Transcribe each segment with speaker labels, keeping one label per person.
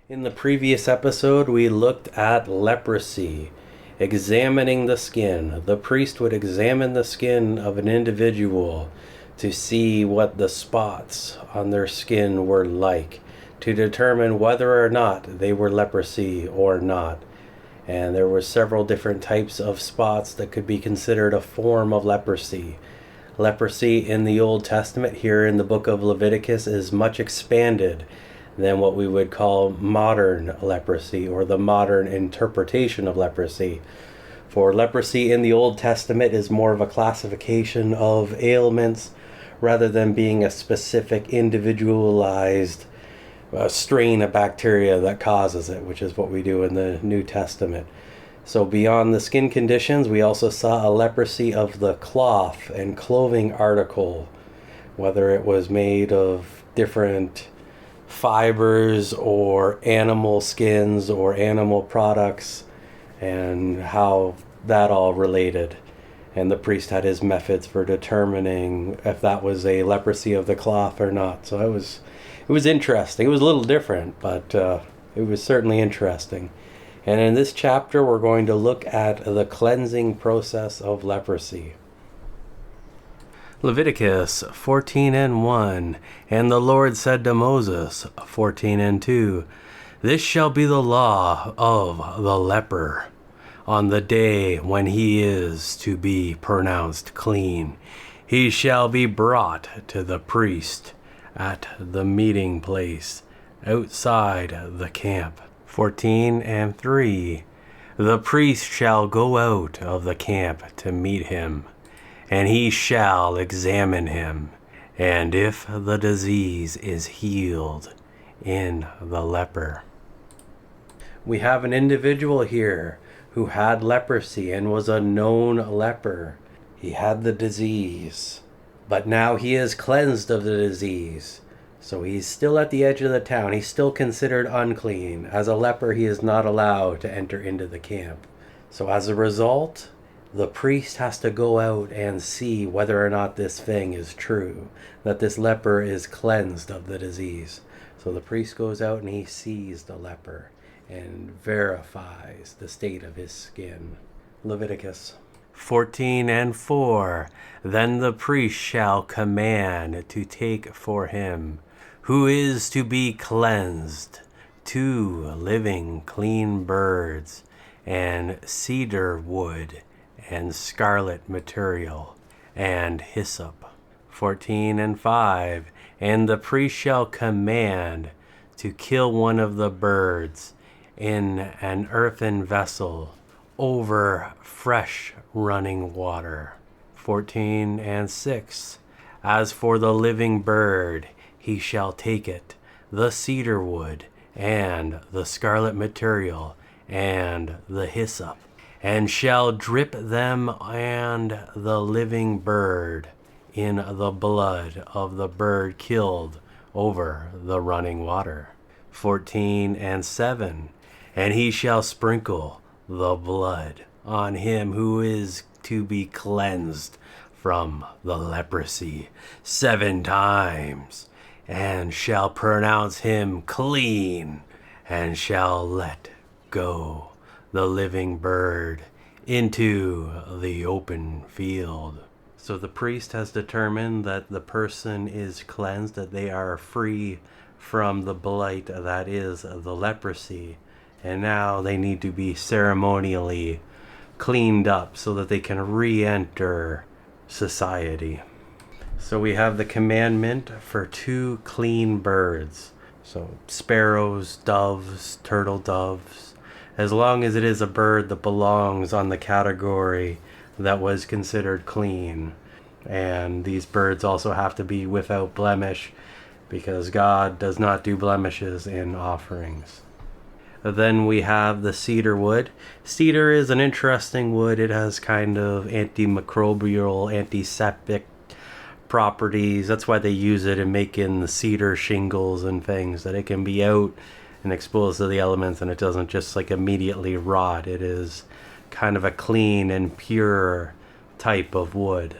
Speaker 1: In the previous episode, we looked at leprosy, examining the skin. The priest would examine the skin of an individual to see what the spots on their skin were like, to determine whether or not they were leprosy or not. And there were several different types of spots that could be considered a form of leprosy. Leprosy in the Old Testament, here in the book of Leviticus, is much expanded than what we would call modern leprosy, or the modern interpretation of leprosy. For leprosy in the Old Testament is more of a classification of ailments rather than being a specific individualized strain of bacteria that causes it, which is what we do in the New Testament. So beyond the skin conditions, we also saw a leprosy of the cloth and clothing article, whether it was made of different fibers or animal skins or animal products, and how that all related. And the priest had his methods for determining if that was a leprosy of the cloth or not. So it was interesting. It was a little different, but it was certainly interesting. And in this chapter, we're going to look at the cleansing process of leprosy. Leviticus 14:1, and the Lord said to Moses, 14:2, this shall be the law of the leper on the day when he is to be pronounced clean. He shall be brought to the priest at the meeting place outside the camp. 14:3, the priest shall go out of the camp to meet him, and he shall examine him, and if the disease is healed in the leper. We have an individual here who had leprosy and was a known leper. He had the disease, but now he is cleansed of the disease. So he's still at the edge of the town. He's still considered unclean. As a leper, he is not allowed to enter into the camp. So as a result, the priest has to go out and see whether or not this thing is true, that this leper is cleansed of the disease. So the priest goes out and he sees the leper and verifies the state of his skin. Leviticus 14:4, then the priest shall command to take for him, who is to be cleansed, 2 living clean birds, and cedar wood, and scarlet material, and hyssop. 14:5, and the priest shall command to kill one of the birds in an earthen vessel over fresh running water. 14:6, as for the living bird, he shall take it, the cedar wood, and the scarlet material, and the hyssop, and shall drip them and the living bird in the blood of the bird killed over the running water. 14:7, and he shall sprinkle the blood on him who is to be cleansed from the leprosy 7 times, and shall pronounce him clean, and shall let go the living bird into the open field. So the priest has determined that the person is cleansed, that they are free from the blight that is the leprosy, and now they need to be ceremonially cleaned up so that they can re-enter society. So we have the commandment for 2 clean birds. So sparrows, doves, turtle doves, as long as it is a bird that belongs on the category that was considered clean. And these birds also have to be without blemish, because God does not do blemishes in offerings. Then we have the cedar wood. Cedar is an interesting wood. It has kind of antimicrobial, antiseptic properties. That's why they use it in making the cedar shingles and things, that it can be out and exposed to the elements and it doesn't just like immediately rot. It is kind of a clean and pure type of wood.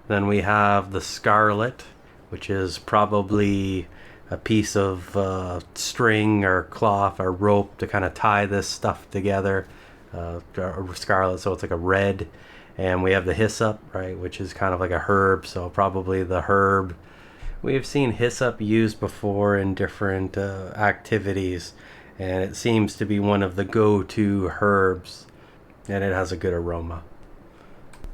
Speaker 1: Then we have the scarlet, which is probably a piece of string or cloth or rope to kind of tie this stuff together, scarlet, so it's like a red. And we have the hyssop, right, which is kind of like a herb, so probably the herb. We have seen hyssop used before in different activities, and it seems to be one of the go-to herbs, and it has a good aroma.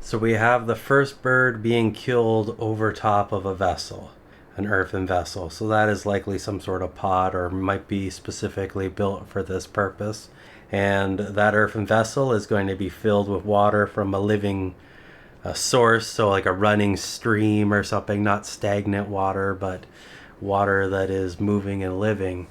Speaker 1: So we have the first bird being killed over top of a vessel, an earthen vessel. So that is likely some sort of pot, or might be specifically built for this purpose. And that earthen vessel is going to be filled with water from a living source, so like a running stream or something, not stagnant water, but water that is moving and living.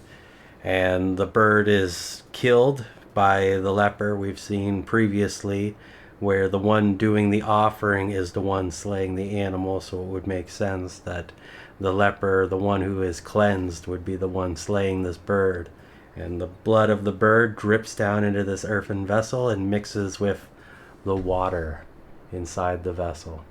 Speaker 1: And the bird is killed by the leper. We've seen previously where the one doing the offering is the one slaying the animal, so it would make sense that the leper, the one who is cleansed, would be the one slaying this bird. And the blood of the bird drips down into this earthen vessel and mixes with the water inside the vessel.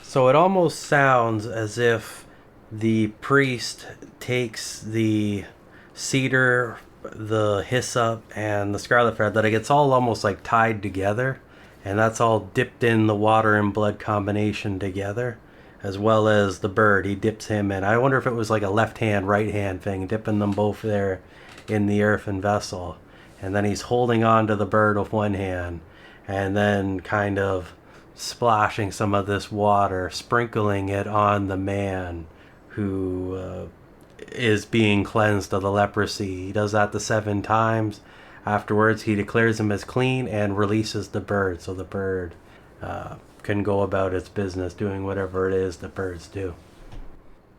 Speaker 1: So it almost sounds as if the priest takes the cedar, the hyssop, and the scarlet thread, that it gets all almost like tied together, and that's all dipped in the water and blood combination together, as well as the bird. He dips him in. I wonder if it was like a left hand, right hand thing, dipping them both there in the earthen vessel. And then he's holding on to the bird with one hand, and then kind of splashing some of this water, sprinkling it on the man who is being cleansed of the leprosy. He does that the 7 times. Afterwards, he declares him as clean and releases the bird, so the bird can go about its business doing whatever it is the birds do.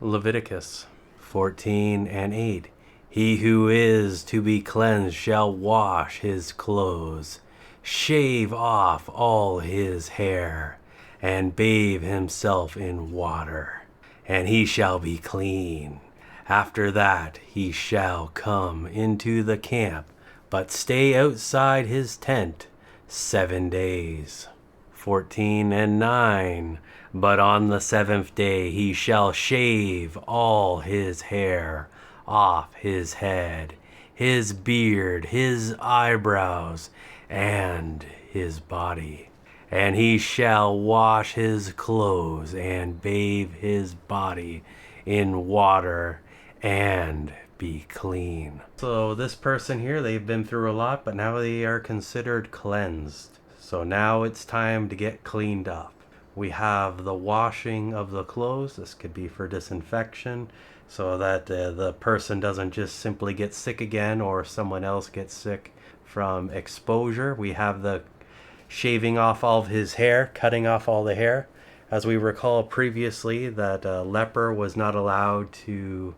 Speaker 1: Leviticus 14:8. He who is to be cleansed shall wash his clothes, shave off all his hair, and bathe himself in water, and he shall be clean. After that he shall come into the camp, but stay outside his tent 7 days. 14:9. But on the 7th day he shall shave all his hair off his head, his beard, his eyebrows, and his body. And he shall wash his clothes and bathe his body in water and be clean. So this person here, they've been through a lot, but now they are considered cleansed. So now it's time to get cleaned up. We have the washing of the clothes. This could be for disinfection, so that the person doesn't just simply get sick again, or someone else gets sick from exposure. We have the shaving off all of his hair, cutting off all the hair. As we recall previously, that a leper was not allowed to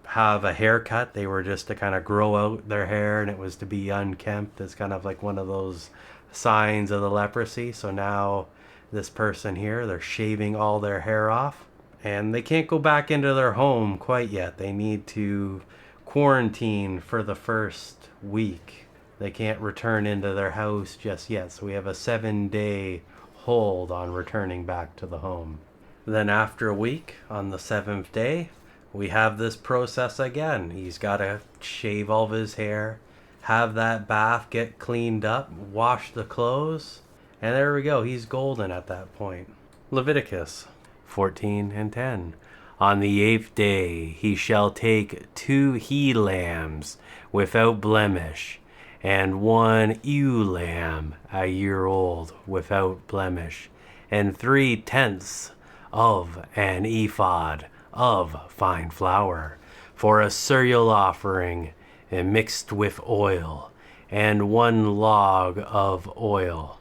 Speaker 1: have a haircut. They were just to kind of grow out their hair, and it was to be unkempt. It's kind of like one of those signs of the leprosy. So now this person here, they're shaving all their hair off, and they can't go back into their home quite yet. They need to quarantine for the first week. They can't return into their house just yet. So we have a 7-day hold on returning back to the home. Then after a week, on the 7th day, we have this process again. He's got to shave all of his hair, have that bath, get cleaned up, wash the clothes, and there we go. He's golden at that point. Leviticus 14:10. On the 8th day he shall take 2 he-lambs without blemish, and 1 ewe lamb a year old without blemish, and 3/10 of an ephod of fine flour, for a cereal offering, and mixed with oil, and 1 log of oil.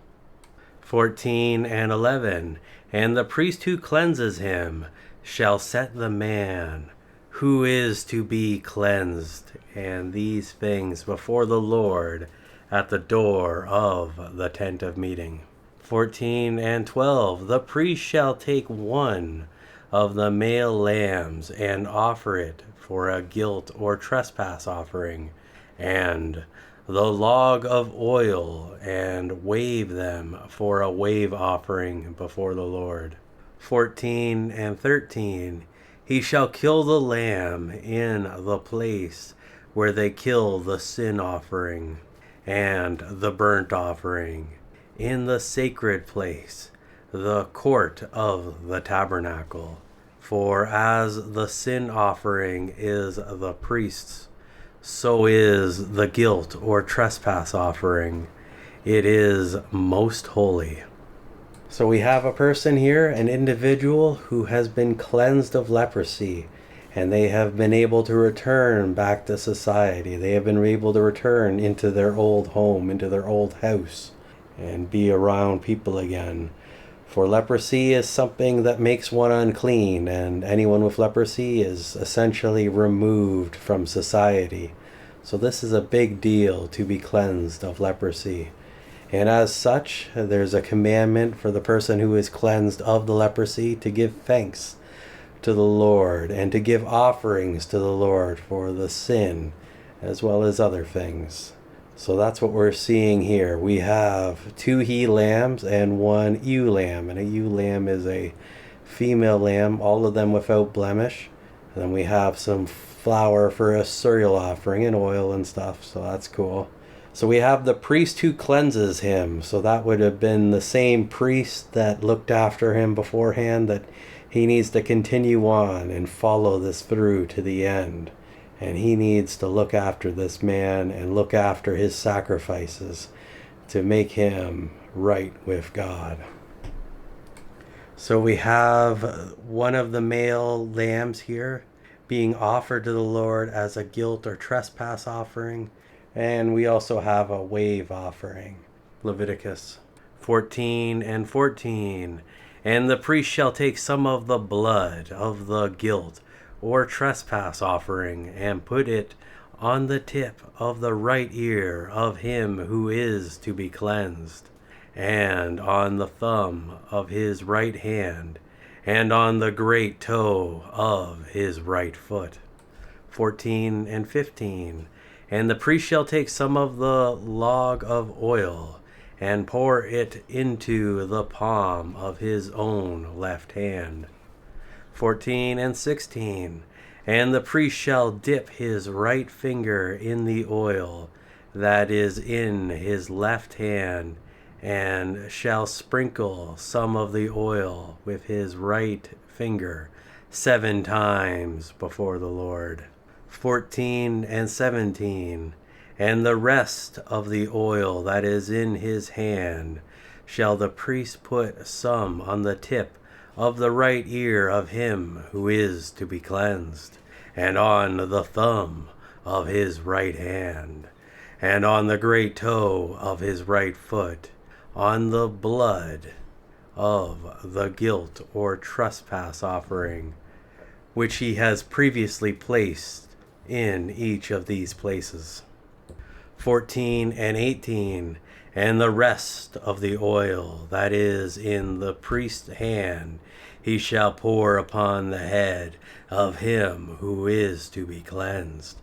Speaker 1: 14:11. And the priest who cleanses him shall set the man who is to be cleansed and these things before the Lord at the door of the tent of meeting. 14:12. The priest shall take 1 of the male lambs and offer it for a guilt or trespass offering, and the log of oil, and wave them for a wave offering before the Lord. 14:13. He shall kill the lamb in the place where they kill the sin offering and the burnt offering, in the sacred place, the court of the tabernacle. For as the sin offering is the priest's, so is the guilt or trespass offering. It is most holy. So we have a person here, an individual who has been cleansed of leprosy, and they have been able to return back to society. They have been able to return into their old home, into their old house, and be around people again. For leprosy is something that makes one unclean, and anyone with leprosy is essentially removed from society. So this is a big deal to be cleansed of leprosy. And as such, there's a commandment for the person who is cleansed of the leprosy to give thanks to the Lord and to give offerings to the Lord for the sin as well as other things. So that's what we're seeing here. We have 2 he lambs and 1 ewe lamb. And a ewe lamb is a female lamb, all of them without blemish. And then we have some flour for a cereal offering and oil and stuff. So that's cool. So we have the priest who cleanses him. So that would have been the same priest that looked after him beforehand, that he needs to continue on and follow this through to the end. And he needs to look after this man and look after his sacrifices to make him right with God. So we have one of the male lambs here being offered to the Lord as a guilt or trespass offering. And we also have a wave offering. Leviticus 14 and 14. And the priest shall take some of the blood of the guilt or trespass offering, and put it on the tip of the right ear of him who is to be cleansed, and on the thumb of his right hand, and on the great toe of his right foot. 14 and 15. And the priest shall take some of the log of oil, and pour it into the palm of his own left hand. 14 and 16. And the priest shall dip his right finger in the oil that is in his left hand, and shall sprinkle some of the oil with his right finger 7 times before the Lord. 14 and 17. And the rest of the oil that is in his hand shall the priest put some on the tip of the right ear of him who is to be cleansed, and on the thumb of his right hand, and on the great toe of his right foot, on the blood of the guilt or trespass offering, which he has previously placed in each of these places. 14 and 18. And the rest of the oil that is in the priest's hand he shall pour upon the head of him who is to be cleansed,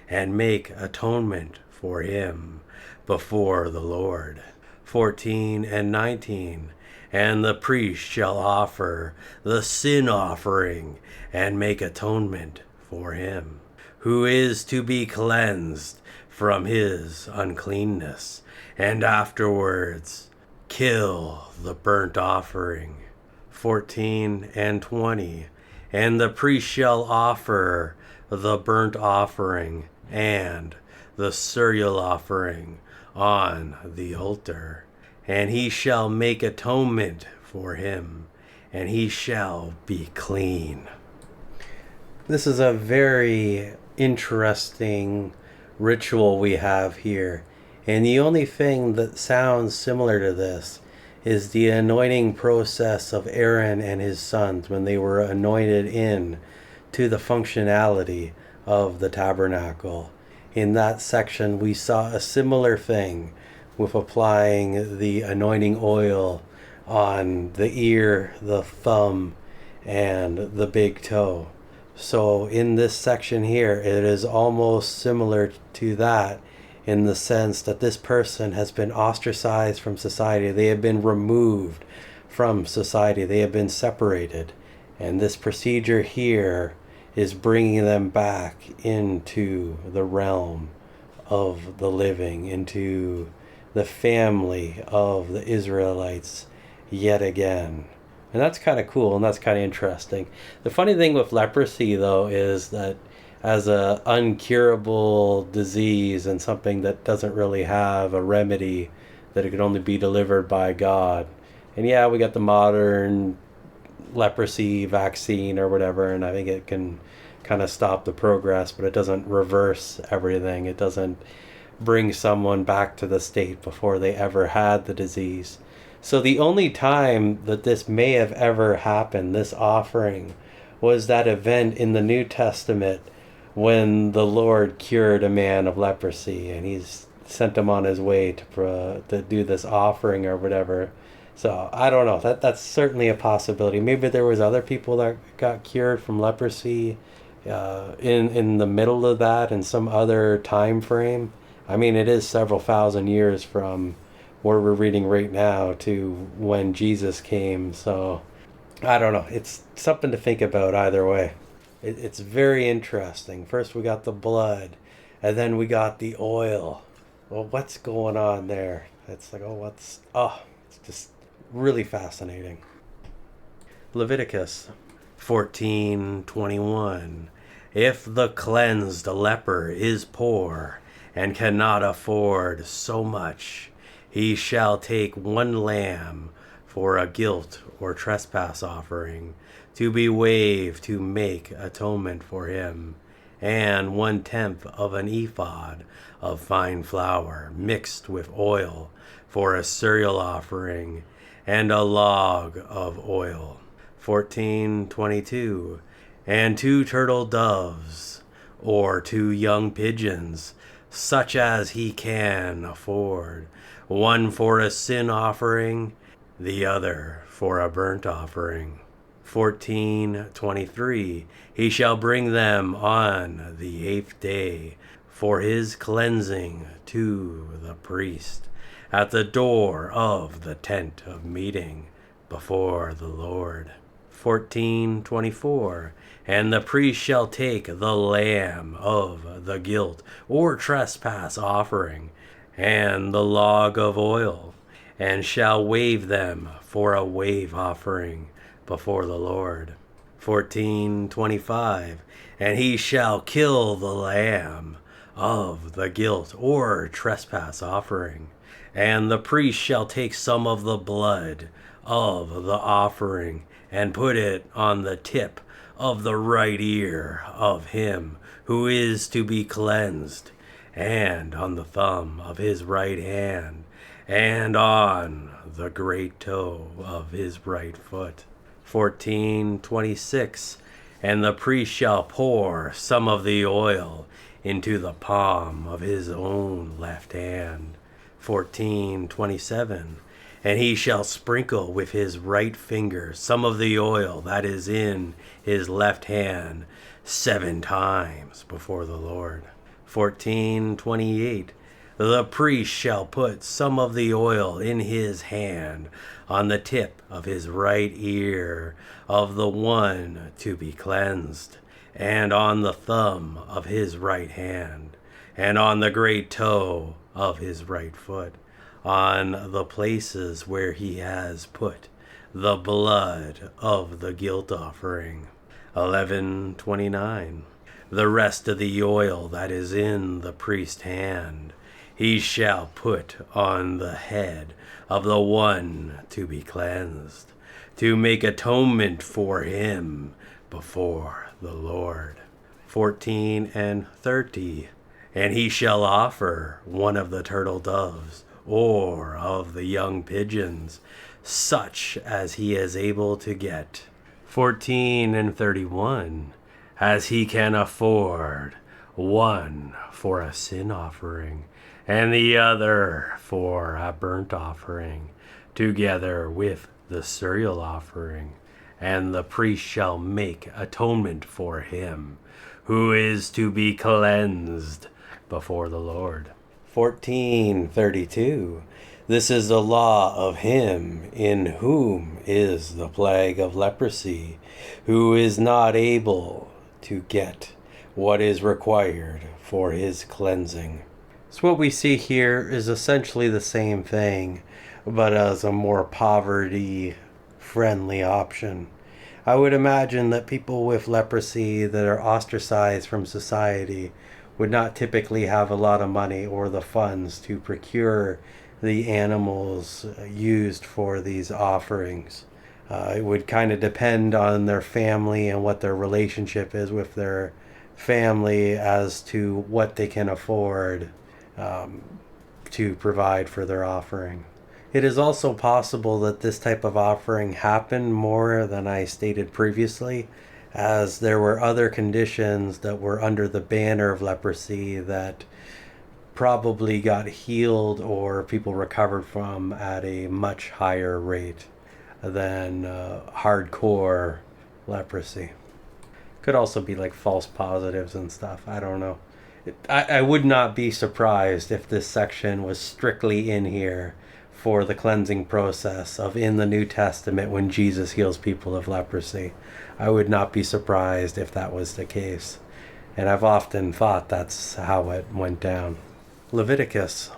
Speaker 1: and make atonement for him before the Lord. 14 and 19. And the priest shall offer the sin offering, and make atonement for him who is to be cleansed from his uncleanness, and afterwards kill the burnt offering. 14 and 20. And the priest shall offer the burnt offering and the cereal offering on the altar, and he shall make atonement for him, and he shall be clean. This is a very interesting ritual we have here, and the only thing that sounds similar to this is the anointing process of Aaron and his sons when they were anointed in to the functionality of the tabernacle. In that section we saw a similar thing with applying the anointing oil on the ear, the thumb, and the big toe. So in this section here, it is almost similar to that, in the sense that this person has been ostracized from society. They have been removed from society. They have been separated. And this procedure here is bringing them back into the realm of the living, into the family of the Israelites yet again. And that's kind of cool and that's kind of interesting. The funny thing with leprosy, though, is that as a uncurable disease and something that doesn't really have a remedy, that it could only be delivered by God. And yeah, we got the modern leprosy vaccine or whatever, and I think it can kind of stop the progress, but it doesn't reverse everything. It doesn't bring someone back to the state before they ever had the disease. So the only time that this may have ever happened, this offering, was that event in the New Testament when the Lord cured a man of leprosy, and he's sent him on his way to do this offering or whatever. So I don't know. That's certainly a possibility. Maybe there was other people that got cured from leprosy in the middle of that in some other time frame. I mean, it is several thousand years from where we're reading right now to when Jesus came. So I don't know. It's something to think about either way. It's very interesting. First we got the blood, and then we got the oil. Well, what's going on there? It's like, it's just really fascinating. Leviticus 14:21. If the cleansed leper is poor and cannot afford so much, he shall take one lamb for a guilt or trespass offering, to be waved to make atonement for him, and 1/10 of an ephod of fine flour mixed with oil for a cereal offering, and a log of oil. 14:22. And 2 turtle doves, or 2 young pigeons, such as he can afford, one for a sin offering, the other for a burnt offering. 14:23. He shall bring them on the 8th day for his cleansing to the priest at the door of the tent of meeting before the Lord. 14:24. And the priest shall take the lamb of the guilt or trespass offering and the log of oil, and shall wave them for a wave offering before the Lord. 14:25. And he shall kill the lamb of the guilt or trespass offering, and the priest shall take some of the blood of the offering and put it on the tip of the right ear of him who is to be cleansed, and on the thumb of his right hand, and on the great toe of his right foot. 14:26. And the priest shall pour some of the oil into the palm of his own left hand. 14:27. And he shall sprinkle with his right finger some of the oil that is in his left hand 7 times before the Lord. 14:28. The priest shall put some of the oil in his hand on the tip of his right ear of the one to be cleansed, and on the thumb of his right hand, and on the great toe of his right foot, on the places where he has put the blood of the guilt offering. 11:29. The rest of the oil that is in the priest's hand he shall put on the head of the one to be cleansed, to make atonement for him before the Lord. 14:30. And he shall offer one of the turtle doves, or of the young pigeons, such as he is able to get. 14:31. As he can afford, one for a sin offering, and the other for a burnt offering, together with the cereal offering. And the priest shall make atonement for him, who is to be cleansed before the Lord. 14:32. This is the law of him in whom is the plague of leprosy, who is not able to get what is required for his cleansing. So what we see here is essentially the same thing, but as a more poverty-friendly option. I would imagine that people with leprosy that are ostracized from society would not typically have a lot of money or the funds to procure the animals used for these offerings. It would kind of depend on their family and what their relationship is with their family as to what they can afford to provide for their offering. It is also possible that this type of offering happened more than I stated previously, as there were other conditions that were under the banner of leprosy that probably got healed or people recovered from at a much higher rate than hardcore leprosy. Could also be like false positives and stuff. I don't know. I would not be surprised if this section was strictly in here for the cleansing process of in the New Testament when Jesus heals people of leprosy. I would not be surprised if that was the case. And I've often thought that's how it went down. Leviticus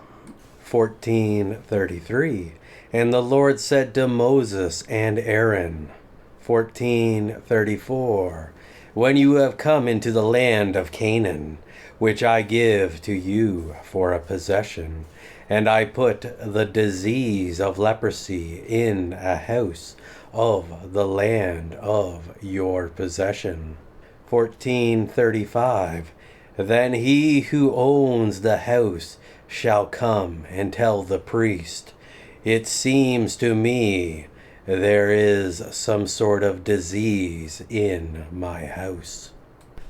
Speaker 1: 14:33. And the Lord said to Moses and Aaron, 14:34. When you have come into the land of Canaan, which I give to you for a possession, and I put the disease of leprosy in a house of the land of your possession. 14:35. Then he who owns the house shall come and tell the priest, it seems to me there is some sort of disease in my house.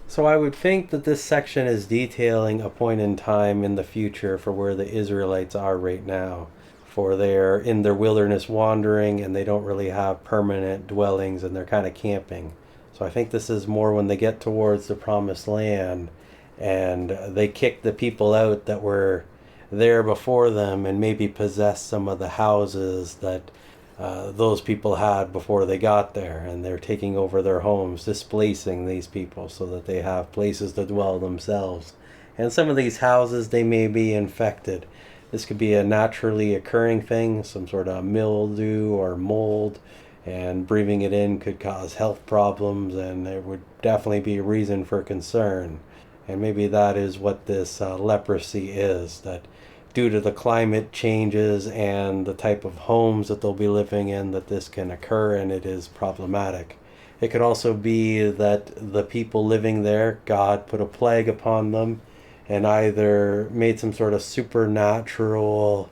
Speaker 1: So I would think that this section is detailing a point in time in the future for where the Israelites are right now. For they're in their wilderness wandering and they don't really have permanent dwellings and they're kind of camping. So I think this is more when they get towards the promised land and they kick the people out that were there before them and maybe possess some of the houses that those people had before they got there, and they're taking over their homes, displacing these people so that they have places to dwell themselves. And some of these houses, they may be infected. This could be a naturally occurring thing, some sort of mildew or mold, and breathing it in could cause health problems, and there would definitely be a reason for concern. And maybe that is what this leprosy is, that due to the climate changes and the type of homes that they'll be living in, that this can occur and it is problematic. It could also be that the people living there, God put a plague upon them and either made some sort of supernatural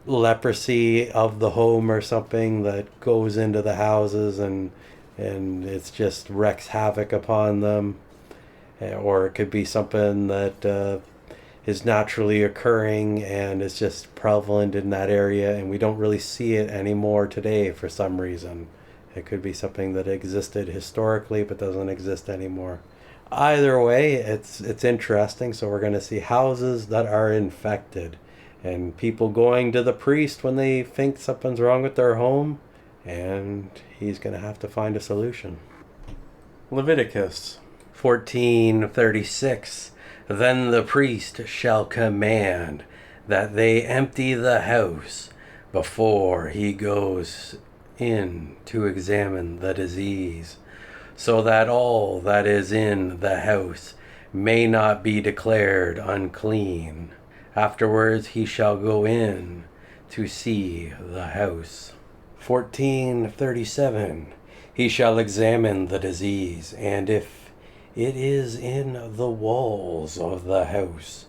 Speaker 1: leprosy of the home or something that goes into the houses and it's just wreaks havoc upon them. Or it could be something that is naturally occurring and is just prevalent in that area and we don't really see it anymore today for some reason. It could be something that existed historically but doesn't exist anymore. Either way, it's interesting. So we're going to see houses that are infected and people going to the priest when they think something's wrong with their home, and he's going to have to find a solution. Leviticus 14:36. Then the priest shall command that they empty the house before he goes in to examine the disease, so that all that is in the house may not be declared unclean. Afterwards he shall go in to see the house. 14:37. He shall examine the disease, and if it is in the walls of the house,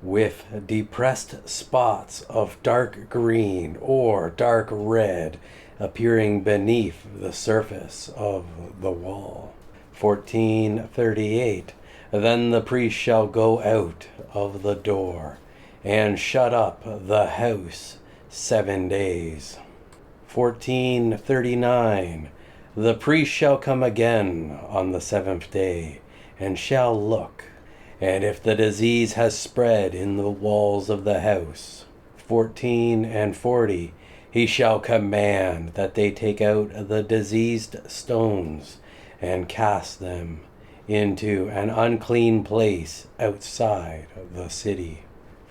Speaker 1: with depressed spots of dark green or dark red appearing beneath the surface of the wall. 14:38. Then the priest shall go out of the door and shut up the house 7 days. 14:39. The priest shall come again on the 7th day, and shall look, And if the disease has spread in the walls of the house. 14 and 40. He shall command that they take out the diseased stones and cast them into an unclean place outside the city.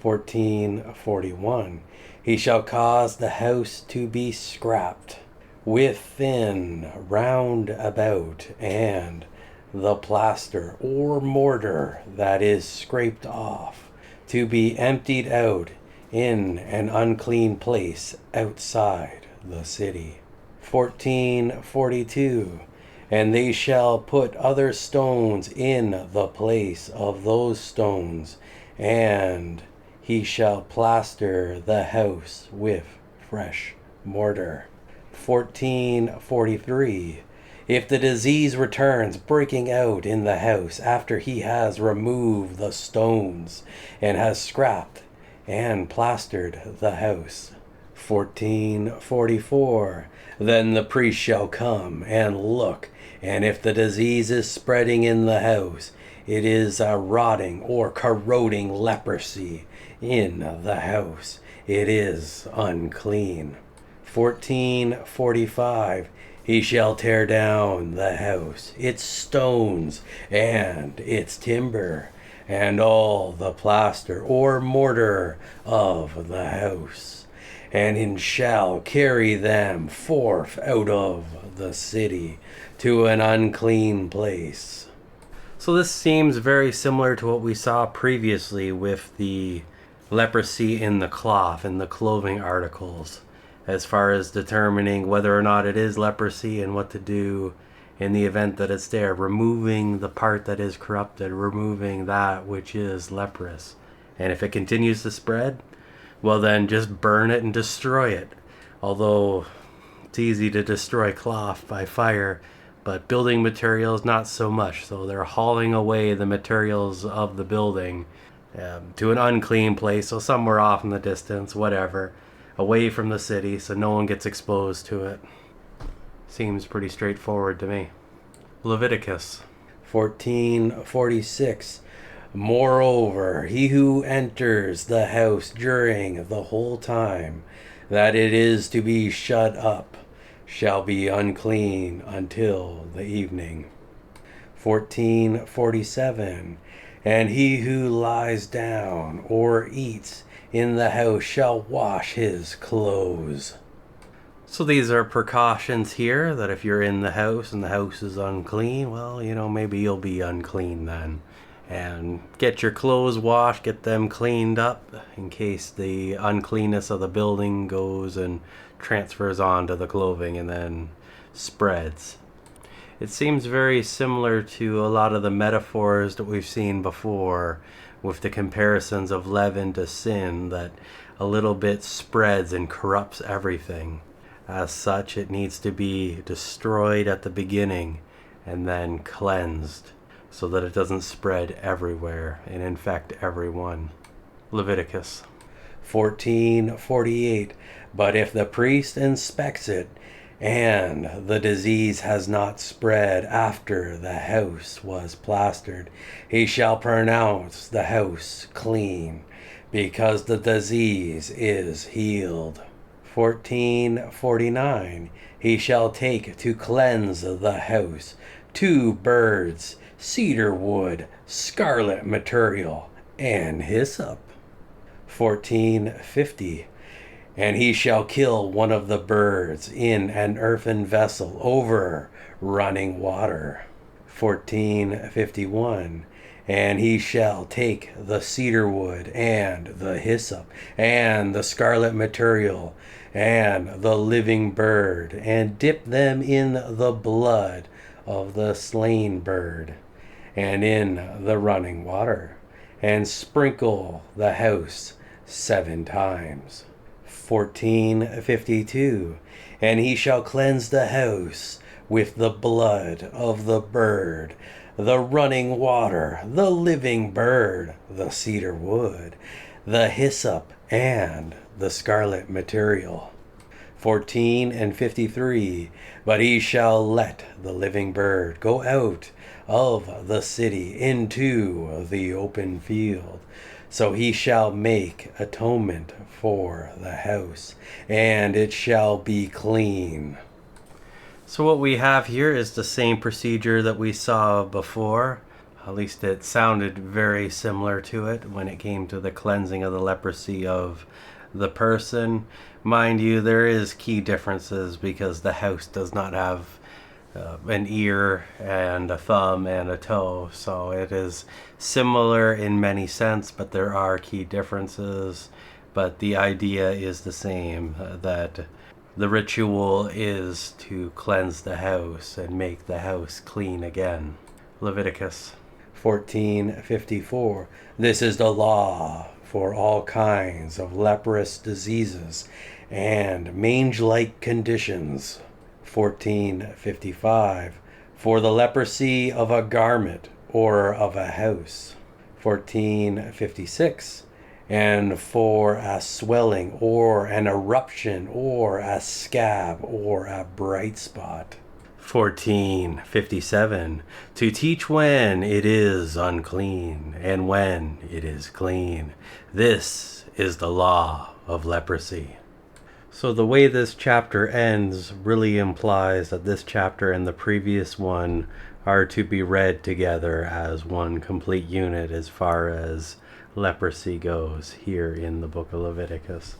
Speaker 1: 14:41. He shall cause the house to be scrapped within round about, and the plaster or mortar that is scraped off to be emptied out in an unclean place outside the city. 14:42. And they shall put other stones in the place of those stones, and he shall plaster the house with fresh mortar. 14:43. If the disease returns breaking out in the house after he has removed the stones and has scrapped and plastered the house. 14:44. Then the priest shall come and look, and if the disease is spreading in the house, it is a rotting or corroding leprosy in the house. It is unclean. 14:45. He shall tear down the house, its stones, and its timber, and all the plaster or mortar of the house, and shall carry them forth out of the city to an unclean place. So this seems very similar to what we saw previously with the leprosy in the cloth and the clothing articles, as far as determining whether or not it is leprosy and what to do in the event that it's there, removing the part that is corrupted, removing that which is leprous. And if it continues to spread, well then just burn it and destroy it. Although it's easy to destroy cloth by fire, but building materials not so much. So they're hauling away the materials of the building to an unclean place, so somewhere off in the distance, whatever, away from the city so no one gets exposed to it. Seems pretty straightforward to me. Leviticus 14:46. Moreover, he who enters the house during the whole time that it is to be shut up shall be unclean until the evening. 14:47. And he who lies down or eats in the house shall wash his clothes. So these are precautions here that if you're in the house and the house is unclean, well, maybe you'll be unclean then. And get your clothes washed, get them cleaned up in case the uncleanness of the building goes and transfers onto the clothing and then spreads. It seems very similar to a lot of the metaphors that we've seen before with the comparisons of leaven to sin, that a little bit spreads and corrupts everything. As such, it needs to be destroyed at the beginning and then cleansed so that it doesn't spread everywhere and infect everyone. Leviticus 14:48. But if the priest inspects it, and the disease has not spread after the house was plastered, he shall pronounce the house clean, because the disease is healed. 14:49. He shall take to cleanse the house 2 birds, cedar wood, scarlet material, and hyssop. 14:50. And he shall kill one of the birds in an earthen vessel over running water. 14:51. And he shall take the cedar wood and the hyssop and the scarlet material and the living bird, and dip them in the blood of the slain bird and in the running water, and sprinkle the house 7 times. 14:52. And he shall cleanse the house with the blood of the bird, the running water, the living bird, the cedar wood, the hyssop, and the scarlet material. 14:53. But he shall let the living bird go out of the city into the open field. So he shall make atonement for the house, and it shall be clean. So what we have here is the same procedure that we saw before. At least it sounded very similar to it when it came to the cleansing of the leprosy of the person. Mind you, there is key differences because the house does not have an ear and a thumb and a toe. So it is similar in many sense, but there are key differences. But the idea is the same, that the ritual is to cleanse the house and make the house clean again. Leviticus 14:54. This is the law for all kinds of leprous diseases and mange-like conditions. 14:55. For the leprosy of a garment or of a house. 14:56. And for a swelling or an eruption or a scab or a bright spot. 14:57. To teach when it is unclean and when it is clean. This is the law of leprosy. So the way this chapter ends really implies that this chapter and the previous one are to be read together as one complete unit as far as leprosy goes here in the book of Leviticus.